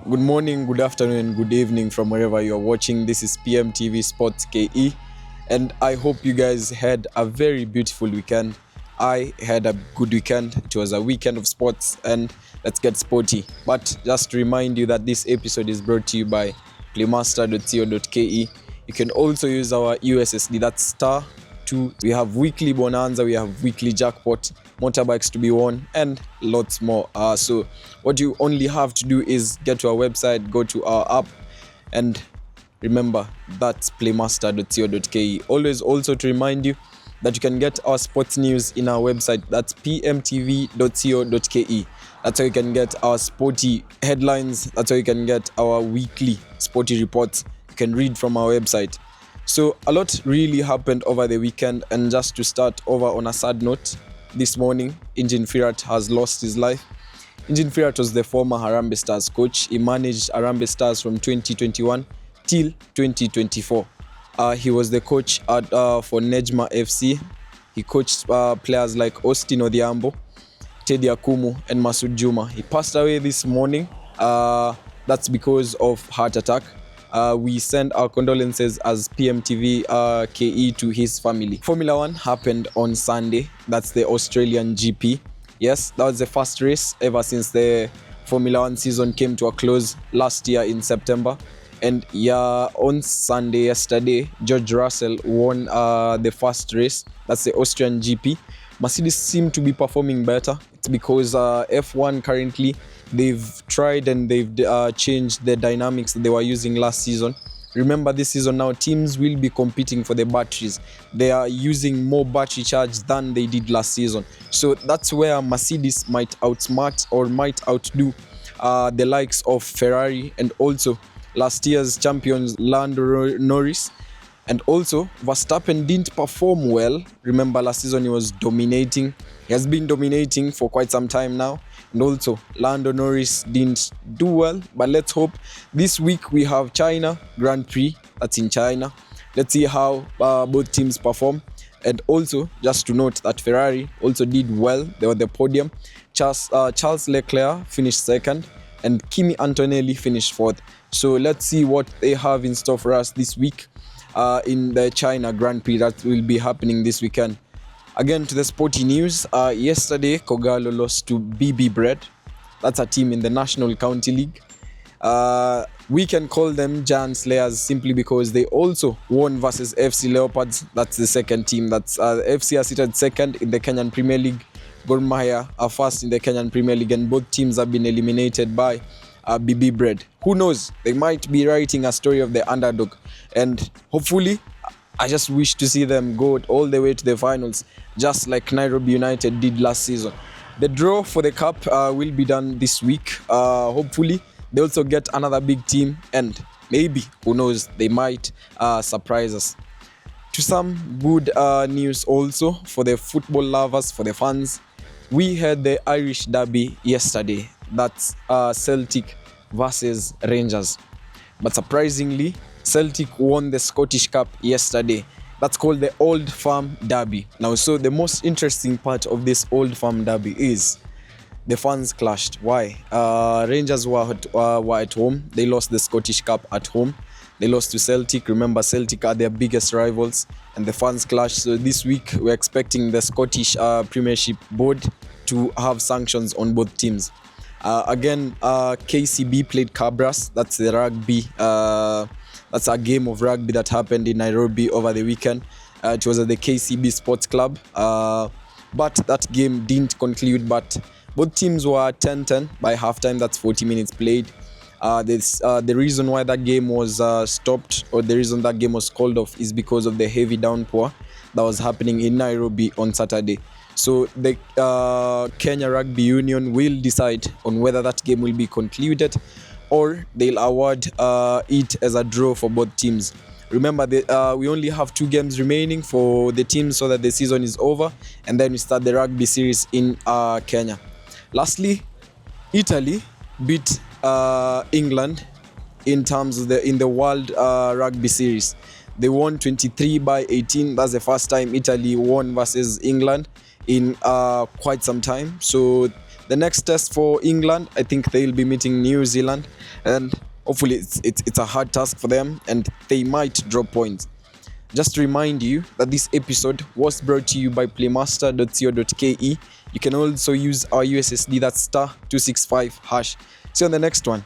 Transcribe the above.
Good morning, good afternoon, good evening from wherever you're watching. This is PMTV Sports KE, and I hope you guys had a very beautiful weekend. I had a good weekend. It was a weekend of sports, and let's get sporty. But just to remind you that this episode is brought to you by playmaster.co.ke. You can also use our USSD, that's star 2. We have weekly bonanza, we have weekly jackpot, motorbikes to be won, and lots more. So what you only have to do is get to our website, go to our app, and remember that's playmaster.co.ke. Always also to remind you that you can get our sports news in our website, that's pmtv.co.ke. That's how you can get our sporty headlines, that's how you can get our weekly sporty reports. You can read from our website. So a lot really happened over the weekend, and just to start over on a sad note, this morning Engin Firat has lost his life. Engin Firat was the former Harambee Stars coach. He managed Harambee Stars from 2021 till 2024. He was the coach for Nejma FC. He coached players like Austin Odhiambo, Teddy Akumu, and Masood Juma. He passed away this morning. That's because of heart attack. We send our condolences as PMTV KE to his family. Formula 1 happened on Sunday. That's the Australian GP. Yes, that was the first race ever since the Formula 1 season came to a close last year in September. And on Sunday, yesterday, George Russell won the first race. That's the Austrian GP. Mercedes seem to be performing better. It's because F1 currently, they've tried and they've changed the dynamics that they were using last season. Remember, this season now, teams will be competing for the batteries. They are using more battery charge than they did last season. So that's where Mercedes might outsmart or might outdo the likes of Ferrari and also last year's champions Lando Norris. And also, Verstappen didn't perform well. Remember, last season he was dominating. He has been dominating for quite some time now. And also, Lando Norris didn't do well. But let's hope this week we have China Grand Prix. That's in China. Let's see how both teams perform. And also, just to note that Ferrari also did well. They were the podium. Charles Leclerc finished second. And Kimi Antonelli finished fourth. So let's see what they have in store for us this week. In the China Grand Prix that will be happening this weekend. Again, to the sporty news, yesterday Kogalo lost to BB Bread. That's a team in the National County League. We can call them Giant Slayers simply because they also won versus FC Leopards. That's the second team. That's FC are seated second in the Kenyan Premier League. Gor Mahia are first in the Kenyan Premier League, and both teams have been eliminated by BB Bread. Who knows? They might be writing a story of the underdog, and hopefully, I just wish to see them go all the way to the finals, just like Nairobi United did last season. The draw for the cup will be done this week. Hopefully, they also get another big team, and maybe, who knows, they might surprise us. To some good news also for the football lovers, for the fans, we had the Irish derby yesterday. That's Celtic versus Rangers. But surprisingly, Celtic won the Scottish Cup yesterday. That's called the Old Firm Derby. Now, so the most interesting part of this Old Firm Derby is the fans clashed. Why? Rangers were at home. They lost the Scottish Cup at home. They lost to Celtic. Remember, Celtic are their biggest rivals, and the fans clashed. So this week, we're expecting the Scottish Premiership Board to have sanctions on both teams. Again, KCB played Cabras. That's the rugby. That's a game of rugby that happened in Nairobi over the weekend. It was at the KCB Sports Club. But that game didn't conclude. But both teams were 10-10 by halftime. That's 40 minutes played. The reason why that game was stopped, or the reason that game was called off, is because of the heavy downpour that was happening in Nairobi on Saturday. So the Kenya Rugby Union will decide on whether that game will be concluded or they'll award it as a draw for both teams. Remember, we only have 2 games remaining for the teams so that the season is over, and then we start the rugby series in Kenya. Lastly, Italy beat England in terms of in the World Rugby Series. They won 23-18. That's the first time Italy won versus England in quite some time. So The next test for England, I think they'll be meeting New Zealand, and hopefully it's a hard task for them and they might drop points. Just to remind you that this episode was brought to you by playmaster.co.ke. You can also use our USSD, that's *265#. See you on the next one.